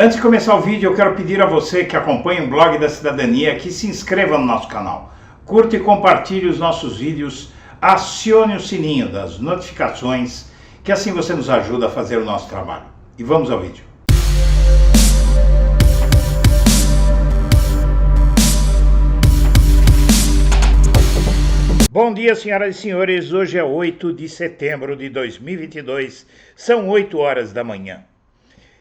Antes de começar o vídeo, eu quero pedir a você que acompanha o Blog da Cidadania que se inscreva no nosso canal, curta e compartilhe os nossos vídeos, acione o sininho das notificações, que assim você nos ajuda a fazer o nosso trabalho. E vamos ao vídeo. Bom dia, senhoras e senhores. Hoje é 8 de setembro de 2022, são 8 horas da manhã.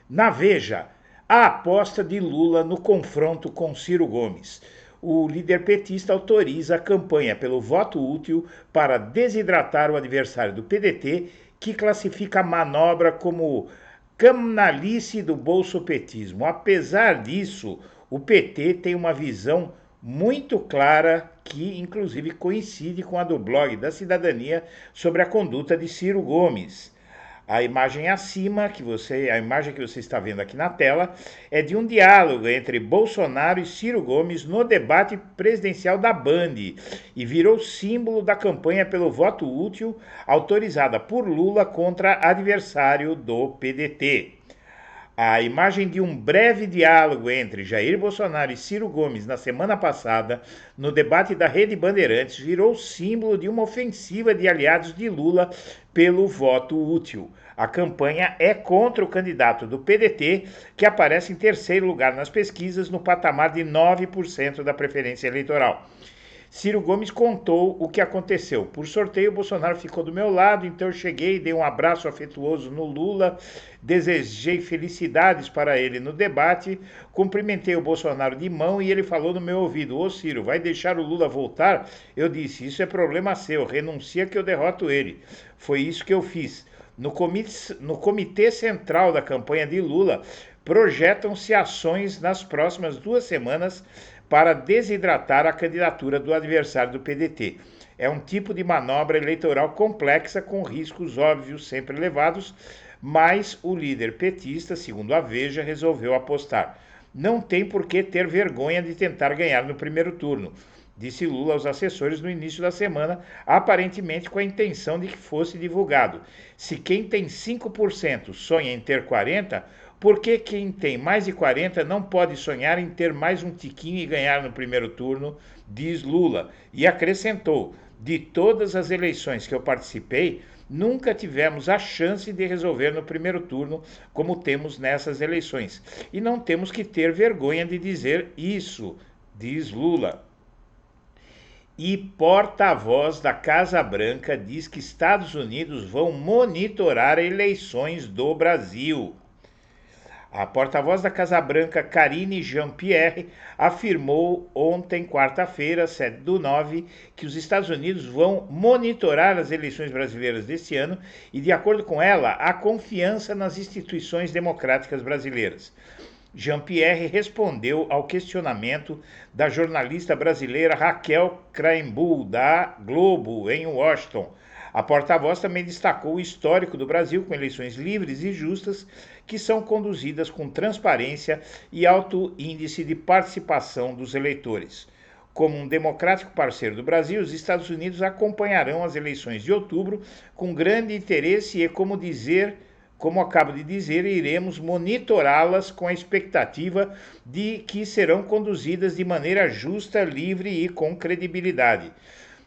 Na Veja, a aposta de Lula no confronto com Ciro Gomes. O líder petista autoriza a campanha pelo voto útil para desidratar o adversário do PDT, que classifica a manobra como canalice do bolsopetismo. Apesar disso, o PT tem uma visão muito clara, que inclusive coincide com a do Blog da Cidadania, sobre a conduta de Ciro Gomes. A imagem acima, a imagem que você está vendo aqui na tela, é de um diálogo entre Bolsonaro e Ciro Gomes no debate presidencial da Band e virou símbolo da campanha pelo voto útil autorizada por Lula contra adversário do PDT. A imagem de um breve diálogo entre Jair Bolsonaro e Ciro Gomes na semana passada, no debate da Rede Bandeirantes, virou símbolo de uma ofensiva de aliados de Lula pelo voto útil. A campanha é contra o candidato do PDT, que aparece em terceiro lugar nas pesquisas, no patamar de 9% da preferência eleitoral. Ciro Gomes contou o que aconteceu. Por sorteio, Bolsonaro ficou do meu lado, então eu cheguei, dei um abraço afetuoso no Lula, desejei felicidades para ele no debate, cumprimentei o Bolsonaro de mão e ele falou no meu ouvido: "Ô Ciro, vai deixar o Lula voltar?" Eu disse: "Isso é problema seu, renuncia que eu derroto ele." Foi isso que eu fiz. No comitê central da campanha de Lula, projetam-se ações nas próximas 2 semanas para desidratar a candidatura do adversário do PDT. É um tipo de manobra eleitoral complexa, com riscos óbvios sempre elevados, mas o líder petista, segundo a Veja, resolveu apostar. "Não tem por que ter vergonha de tentar ganhar no primeiro turno", disse Lula aos assessores no início da semana, aparentemente com a intenção de que fosse divulgado. "Se quem tem 5% sonha em ter 40%, por que quem tem mais de 40 não pode sonhar em ter mais um tiquinho e ganhar no primeiro turno?", diz Lula. E acrescentou: "De todas as eleições que eu participei, nunca tivemos a chance de resolver no primeiro turno como temos nessas eleições. E não temos que ter vergonha de dizer isso", diz Lula. E porta-voz da Casa Branca diz que Estados Unidos vão monitorar eleições do Brasil. A porta-voz da Casa Branca, Karine Jean-Pierre, afirmou ontem, quarta-feira, 7/9, que os Estados Unidos vão monitorar as eleições brasileiras deste ano e, de acordo com ela, há confiança nas instituições democráticas brasileiras. Jean-Pierre respondeu ao questionamento da jornalista brasileira Raquel Craimbull, da Globo, em Washington. A porta-voz também destacou o histórico do Brasil com eleições livres e justas, que são conduzidas com transparência e alto índice de participação dos eleitores. Como um democrático parceiro do Brasil, os Estados Unidos acompanharão as eleições de outubro com grande interesse e, como acabo de dizer, iremos monitorá-las com a expectativa de que serão conduzidas de maneira justa, livre e com credibilidade.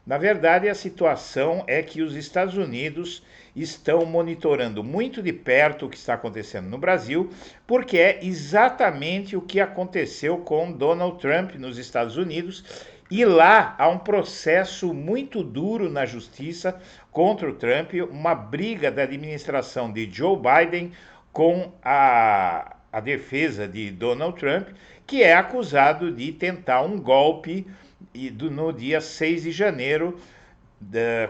Na verdade, a situação é que os Estados Unidos estão monitorando muito de perto o que está acontecendo no Brasil, porque é exatamente o que aconteceu com Donald Trump nos Estados Unidos, e lá há um processo muito duro na justiça contra o Trump, uma briga da administração de Joe Biden com a defesa de Donald Trump, que é acusado de tentar um golpe no dia 6 de janeiro,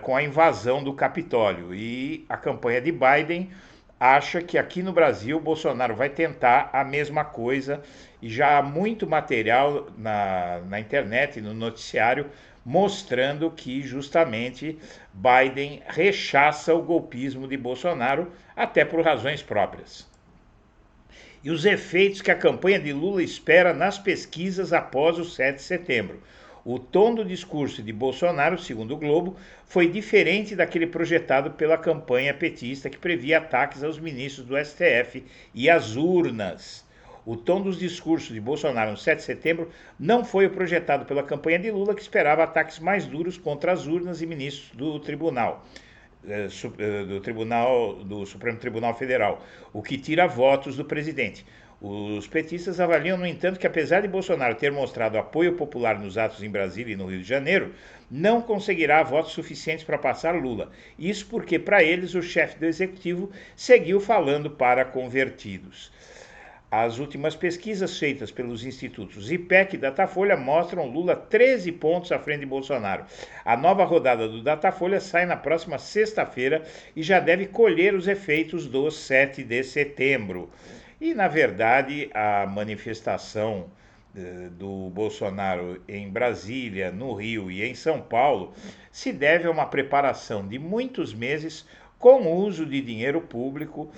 com a invasão do Capitólio. E a campanha de Biden acha que aqui no Brasil Bolsonaro vai tentar a mesma coisa, e já há muito material na internet, no noticiário, mostrando que justamente Biden rechaça o golpismo de Bolsonaro, até por razões próprias. E os efeitos que a campanha de Lula espera nas pesquisas após o 7 de setembro. O tom do discurso de Bolsonaro, segundo o Globo, foi diferente daquele projetado pela campanha petista, que previa ataques aos ministros do STF e às urnas. O tom dos discursos de Bolsonaro no 7 de setembro não foi o projetado pela campanha de Lula, que esperava ataques mais duros contra as urnas e ministros do Tribunal do Supremo Tribunal Federal, o que tira votos do presidente. Os petistas avaliam, no entanto, que apesar de Bolsonaro ter mostrado apoio popular nos atos em Brasília e no Rio de Janeiro, não conseguirá votos suficientes para passar Lula. Isso porque, para eles, o chefe do executivo seguiu falando para convertidos. As últimas pesquisas feitas pelos institutos IPEC e Datafolha mostram Lula 13 pontos à frente de Bolsonaro. A nova rodada do Datafolha sai na próxima sexta-feira e já deve colher os efeitos do 7 de setembro. E, na verdade, a manifestação do Bolsonaro em Brasília, no Rio e em São Paulo se deve a uma preparação de muitos meses com o uso de dinheiro público,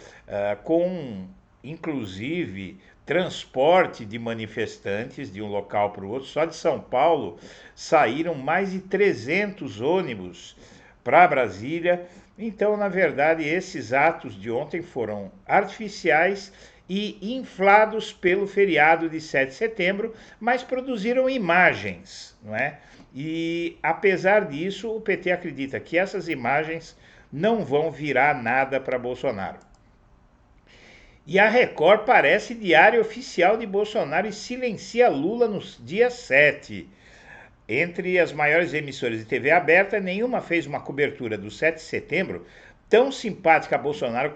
com inclusive transporte de manifestantes de um local para o outro. Só de São Paulo saíram mais de 300 ônibus para Brasília. Então, na verdade, esses atos de ontem foram artificiais e inflados pelo feriado de 7 de setembro, mas produziram imagens, não é? E, apesar disso, o PT acredita que essas imagens não vão virar nada para Bolsonaro. E a Record parece diário oficial de Bolsonaro e silencia Lula no dia 7. Entre as maiores emissoras de TV aberta, nenhuma fez uma cobertura do 7 de setembro tão simpática a Bolsonaro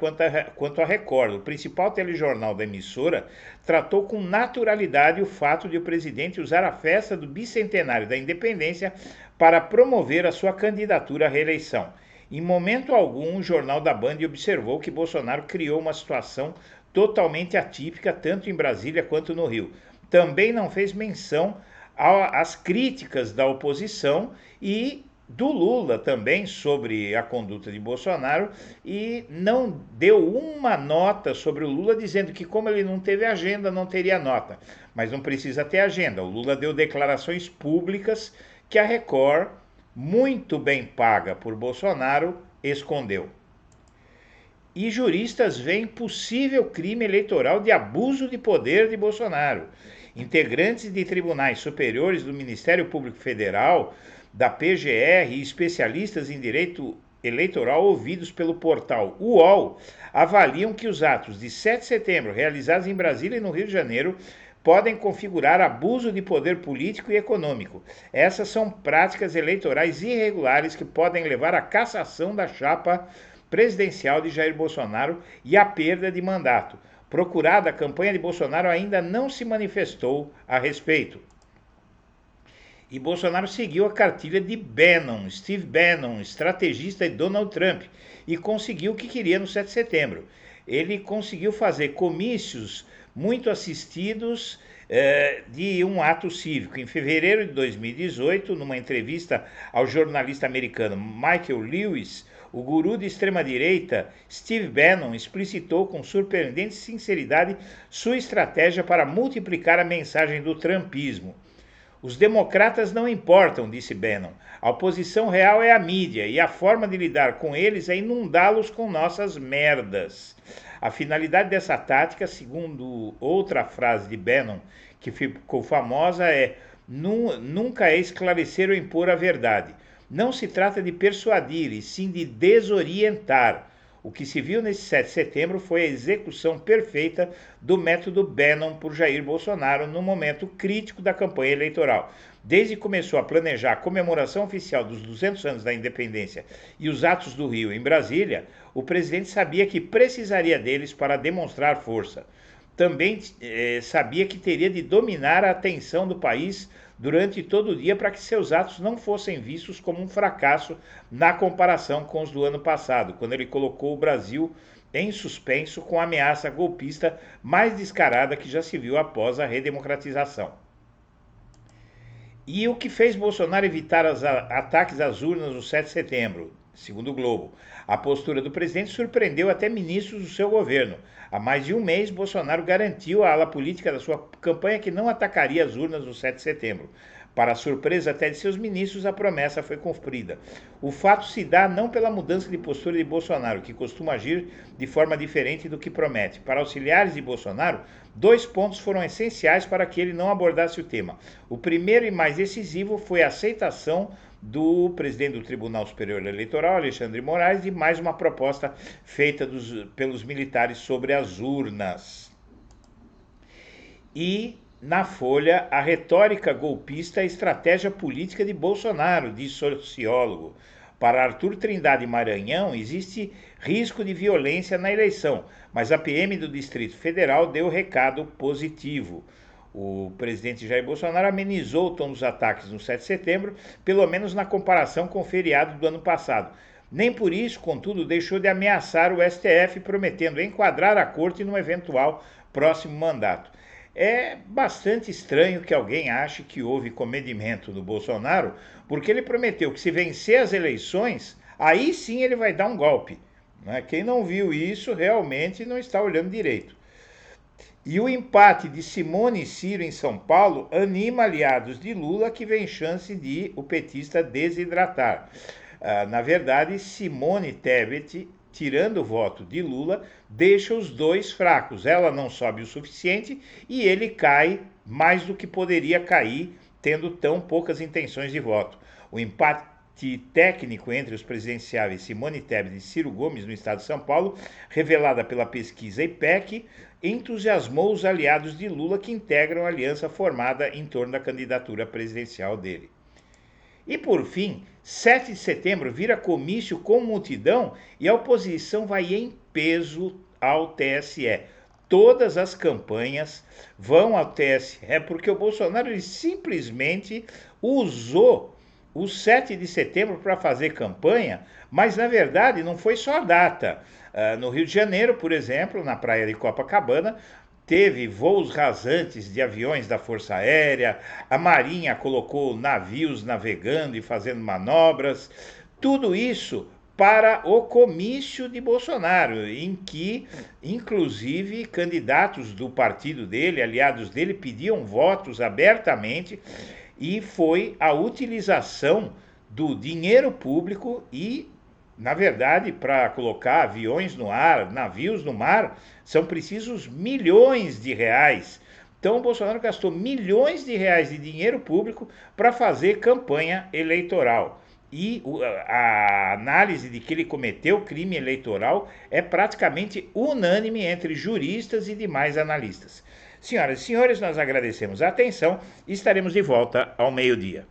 quanto a Record. O principal telejornal da emissora tratou com naturalidade o fato de o presidente usar a festa do bicentenário da independência para promover a sua candidatura à reeleição. Em momento algum, o jornal da Band observou que Bolsonaro criou uma situação totalmente atípica, tanto em Brasília quanto no Rio. Também não fez menção às críticas da oposição e do Lula também sobre a conduta de Bolsonaro, e não deu uma nota sobre o Lula, dizendo que como ele não teve agenda, não teria nota. Mas não precisa ter agenda. O Lula deu declarações públicas que a Record, muito bem paga por Bolsonaro, escondeu. E juristas veem possível crime eleitoral de abuso de poder de Bolsonaro. Integrantes de tribunais superiores do Ministério Público Federal, da PGR e especialistas em direito eleitoral ouvidos pelo portal UOL avaliam que os atos de 7 de setembro realizados em Brasília e no Rio de Janeiro podem configurar abuso de poder político e econômico. Essas são práticas eleitorais irregulares que podem levar à cassação da chapa presidencial de Jair Bolsonaro e à perda de mandato. Procurada, a campanha de Bolsonaro ainda não se manifestou a respeito. E Bolsonaro seguiu a cartilha de Bannon, Steve Bannon, estrategista de Donald Trump, e conseguiu o que queria no 7 de setembro. Ele conseguiu fazer comícios muito assistidos de um ato cívico. Em fevereiro de 2018, numa entrevista ao jornalista americano Michael Lewis, o guru de extrema-direita Steve Bannon explicitou com surpreendente sinceridade sua estratégia para multiplicar a mensagem do trumpismo. Os democratas não importam, disse Bannon. A oposição real é a mídia e a forma de lidar com eles é inundá-los com nossas merdas. A finalidade dessa tática, segundo outra frase de Bannon, que ficou famosa, é nunca é esclarecer ou impor a verdade. Não se trata de persuadir, e sim de desorientar. O que se viu nesse 7 de setembro foi a execução perfeita do método Bannon por Jair Bolsonaro no momento crítico da campanha eleitoral. Desde que começou a planejar a comemoração oficial dos 200 anos da independência e os atos do Rio em Brasília, o presidente sabia que precisaria deles para demonstrar força. Também sabia que teria de dominar a atenção do país durante todo o dia para que seus atos não fossem vistos como um fracasso na comparação com os do ano passado, quando ele colocou o Brasil em suspenso com a ameaça golpista mais descarada que já se viu após a redemocratização. E o que fez Bolsonaro evitar os ataques às urnas no 7 de setembro? Segundo o Globo, a postura do presidente surpreendeu até ministros do seu governo. Há mais de um mês, Bolsonaro garantiu à ala política da sua campanha que não atacaria as urnas no 7 de setembro. Para a surpresa até de seus ministros, a promessa foi cumprida. O fato se dá não pela mudança de postura de Bolsonaro, que costuma agir de forma diferente do que promete. Para auxiliares de Bolsonaro, 2 pontos foram essenciais para que ele não abordasse o tema. O primeiro e mais decisivo foi a aceitação do presidente do Tribunal Superior Eleitoral, Alexandre Moraes, de mais uma proposta feita pelos militares sobre as urnas. E na Folha, a retórica golpista é a estratégia política de Bolsonaro, diz sociólogo. Para Arthur Trindade Maranhão, existe risco de violência na eleição, mas a PM do Distrito Federal deu recado positivo. O presidente Jair Bolsonaro amenizou o tom dos ataques no 7 de setembro, pelo menos na comparação com o feriado do ano passado. Nem por isso, contudo, deixou de ameaçar o STF, prometendo enquadrar a corte no eventual próximo mandato. É bastante estranho que alguém ache que houve comedimento do Bolsonaro, porque ele prometeu que se vencer as eleições, aí sim ele vai dar um golpe. Quem não viu isso realmente não está olhando direito. E o empate de Simone e Ciro em São Paulo anima aliados de Lula, que vem chance de o petista desidratar. Na verdade, Simone Tebet, tirando o voto de Lula, deixa os dois fracos. Ela não sobe o suficiente e ele cai mais do que poderia cair, tendo tão poucas intenções de voto. O empate técnico entre os presidenciáveis Simone Tebet e Ciro Gomes no estado de São Paulo, revelada pela pesquisa IPEC, entusiasmou os aliados de Lula que integram a aliança formada em torno da candidatura presidencial dele. E por fim, 7 de setembro vira comício com multidão e a oposição vai em peso ao TSE. Todas as campanhas vão ao TSE porque o Bolsonaro ele simplesmente usou o 7 de setembro para fazer campanha, mas na verdade não foi só a data. No Rio de Janeiro, por exemplo, na praia de Copacabana, teve voos rasantes de aviões da Força Aérea, a Marinha colocou navios navegando e fazendo manobras, tudo isso para o comício de Bolsonaro, em que, inclusive, candidatos do partido dele, aliados dele, pediam votos abertamente, e foi a utilização do dinheiro público e, na verdade, para colocar aviões no ar, navios no mar, são precisos milhões de reais. Então, o Bolsonaro gastou milhões de reais de dinheiro público para fazer campanha eleitoral. E a análise de que ele cometeu crime eleitoral é praticamente unânime entre juristas e demais analistas. Senhoras e senhores, nós agradecemos a atenção e estaremos de volta ao meio-dia.